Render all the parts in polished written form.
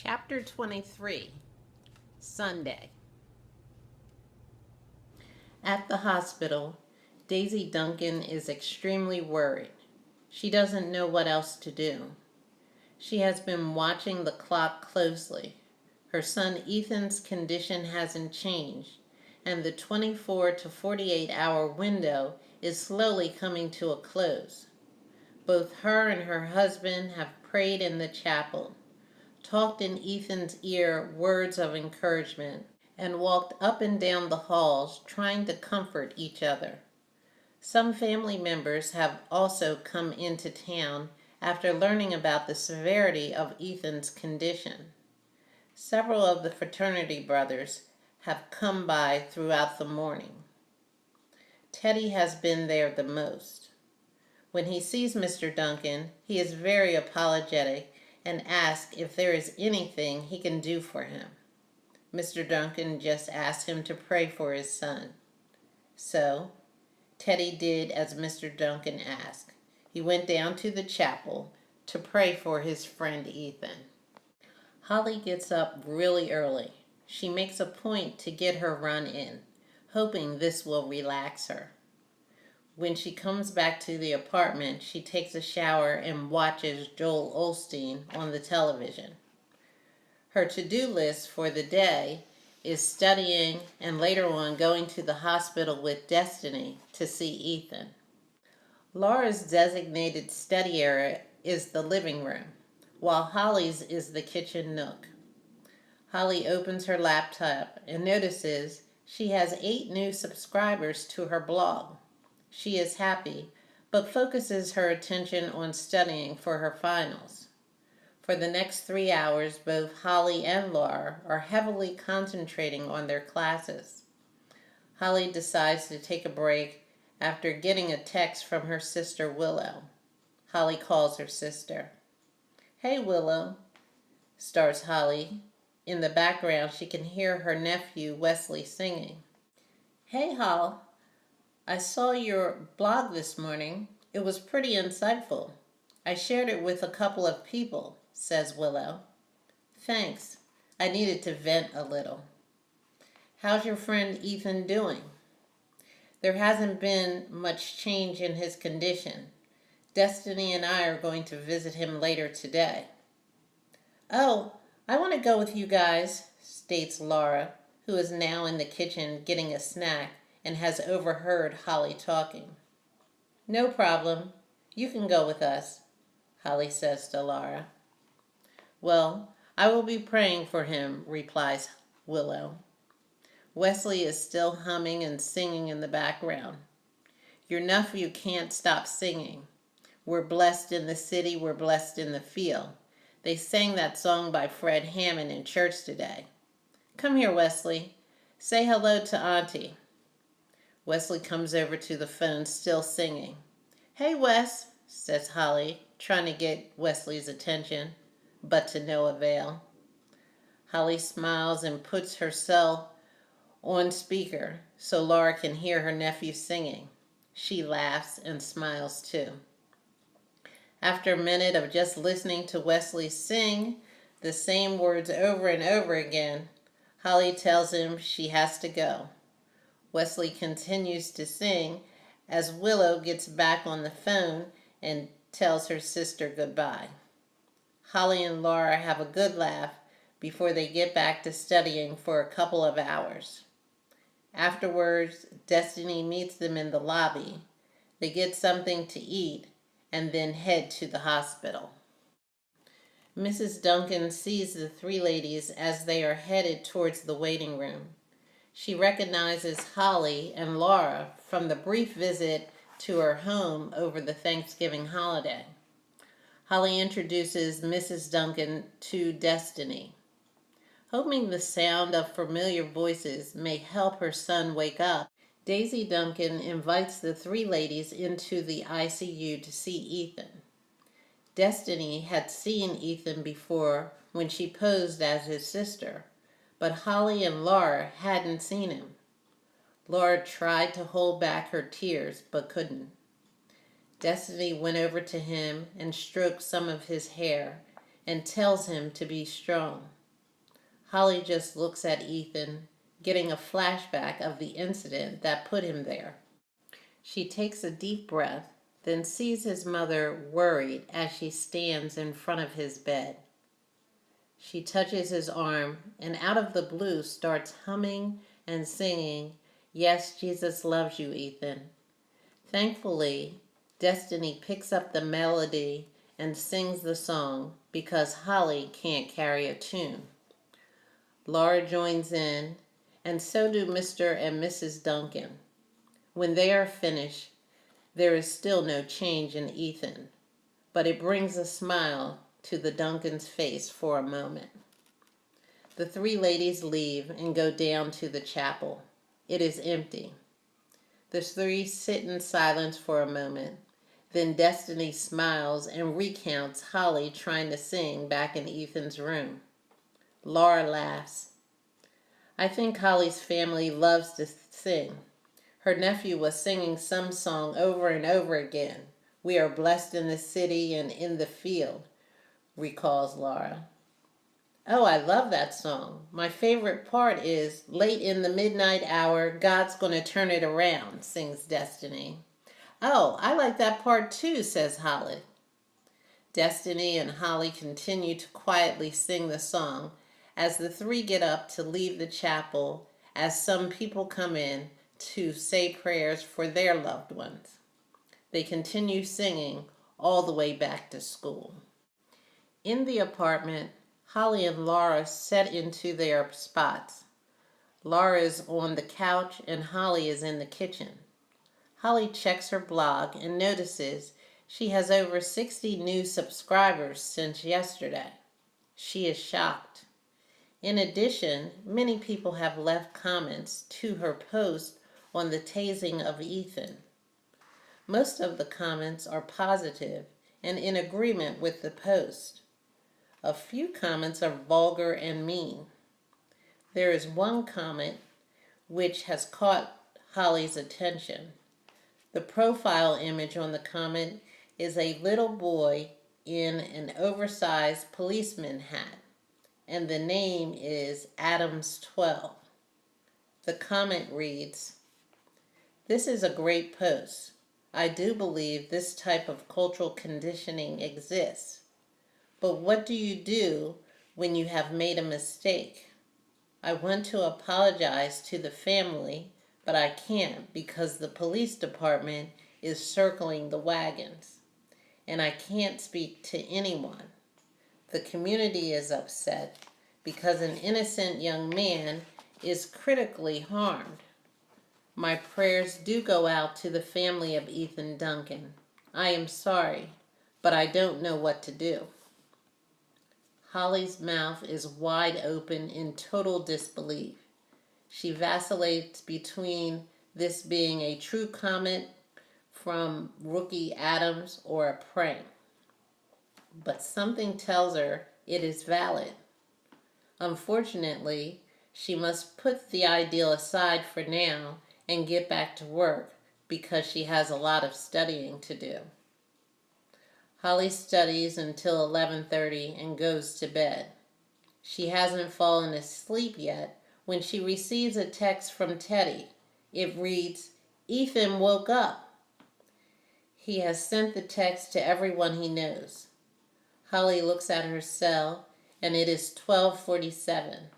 Chapter 23, Sunday. At the hospital, Daisy Duncan is extremely worried. She doesn't know what else to do. She has been watching the clock closely. Her son Ethan's condition hasn't changed, and the 24 to 48-hour window is slowly coming to a close. Both her and her husband have prayed in the chapel, talked in Ethan's ear words of encouragement, and walked up and down the halls trying to comfort each other. Some family members have also come into town after learning about the severity of Ethan's condition. Several of the fraternity brothers have come by throughout the morning. Teddy has been there the most. When he sees Mr. Duncan, he is very apologetic and asks if there is anything he can do for him. Mr. Duncan just asked him to pray for his son. So, Teddy did as Mr. Duncan asked. He went down to the chapel to pray for his friend Ethan. Holly gets up really early. She makes a point to get her run in, hoping this will relax her. When she comes back to the apartment, she takes a shower and watches Joel Osteen on the television. Her to-do list for the day is studying and later on going to the hospital with Destiny to see Ethan. Laura's designated study area is the living room, while Holly's is the kitchen nook. Holly opens her laptop and notices she has 8 new subscribers to her blog. She is happy, but focuses her attention on studying for her finals. For the next 3 hours, both Holly and Laura are heavily concentrating on their classes. Holly decides to take a break after getting a text from her sister Willow. Holly calls her sister. "Hey Willow," starts Holly. In the background, she can hear her nephew Wesley singing. "Hey Hol, I saw your blog this morning. It was pretty insightful. I shared it with a couple of people," says Willow. "Thanks. I needed to vent a little. How's your friend Ethan doing?" "There hasn't been much change in his condition. Destiny and I are going to visit him later today." "Oh, I want to go with you guys," states Laura, who is now in the kitchen getting a snack and has overheard Holly talking. "No problem. You can go with us," Holly says to Laura. "Well, I will be praying for him," replies Willow. Wesley is still humming and singing in the background. "Your nephew can't stop singing. We're blessed in the city, we're blessed in the field. They sang that song by Fred Hammond in church today. Come here, Wesley. Say hello to Auntie." Wesley comes over to the phone, still singing. "Hey, Wes," says Holly, trying to get Wesley's attention, but to no avail. Holly smiles and puts her cell on speaker so Laura can hear her nephew singing. She laughs and smiles too. After a minute of just listening to Wesley sing the same words over and over again, Holly tells him she has to go. Wesley continues to sing as Willow gets back on the phone and tells her sister goodbye. Holly and Laura have a good laugh before they get back to studying for a couple of hours. Afterwards, Destiny meets them in the lobby. They get something to eat and then head to the hospital. Mrs. Duncan sees the 3 ladies as they are headed towards the waiting room. She recognizes Holly and Laura from the brief visit to her home over the Thanksgiving holiday. Holly introduces Mrs. Duncan to Destiny. Hoping the sound of familiar voices may help her son wake up, Daisy Duncan invites the 3 ladies into the ICU to see Ethan. Destiny had seen Ethan before when she posed as his sister, but Holly and Laura hadn't seen him. Laura tried to hold back her tears, but couldn't. Destiny went over to him and stroked some of his hair and tells him to be strong. Holly just looks at Ethan, getting a flashback of the incident that put him there. She takes a deep breath, then sees his mother worried as she stands in front of his bed. She touches his arm and out of the blue starts humming and singing, "Yes, Jesus loves you, Ethan." Thankfully, Destiny picks up the melody and sings the song because Holly can't carry a tune. Laura joins in, and so do Mr. and Mrs. Duncan. When they are finished, there is still no change in Ethan, but it brings a smile to the Duncans' face for a moment. The three ladies leave and go down to the chapel. It is empty. The three sit in silence for a moment. Then Destiny smiles and recounts Holly trying to sing back in Ethan's room. Laura laughs. "I think Holly's family loves to sing. Her nephew was singing some song over and over again. 'We are blessed in the city and in the field,'" recalls Laura. "Oh, I love that song. My favorite part is 'Late in the midnight hour, God's gonna turn it around,'" sings Destiny. "Oh, I like that part too," says Holly. Destiny and Holly continue to quietly sing the song as the three get up to leave the chapel as some people come in to say prayers for their loved ones. They continue singing all the way back to school. In the apartment, Holly and Laura set into their spots. Laura is on the couch and Holly is in the kitchen. Holly checks her blog and notices she has over 60 new subscribers since yesterday. She is shocked. In addition, many people have left comments to her post on the tasing of Ethan. Most of the comments are positive and in agreement with the post. A few comments are vulgar and mean. There is one comment which has caught Holly's attention. The profile image on the comment is a little boy in an oversized policeman hat, and the name is Adams 12. The comment reads, "This is a great post. I do believe this type of cultural conditioning exists. But what do you do when you have made a mistake? I want to apologize to the family, but I can't because the police department is circling the wagons, and I can't speak to anyone. The community is upset because an innocent young man is critically harmed. My prayers do go out to the family of Ethan Duncan. I am sorry, but I don't know what to do." Holly's mouth is wide open in total disbelief. She vacillates between this being a true comment from rookie Adams or a prank. But something tells her it is valid. Unfortunately, she must put the ideal aside for now and get back to work because she has a lot of studying to do. Holly studies until 11:30 and goes to bed. She hasn't fallen asleep yet when she receives a text from Teddy. It reads, "Ethan woke up." He has sent the text to everyone he knows. Holly looks at her cell and it is 12:47.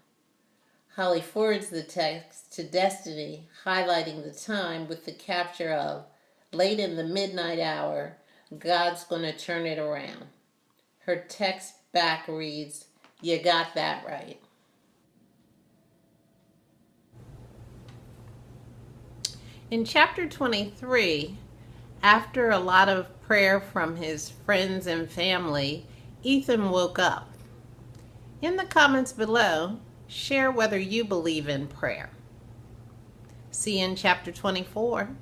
Holly forwards the text to Destiny, highlighting the time with the capture of "Late in the midnight hour, God's gonna turn it around." Her text back reads, "You got that right." In chapter 23, after a lot of prayer from his friends and family, Ethan woke up. In the comments below, share whether you believe in prayer. See you in chapter 24.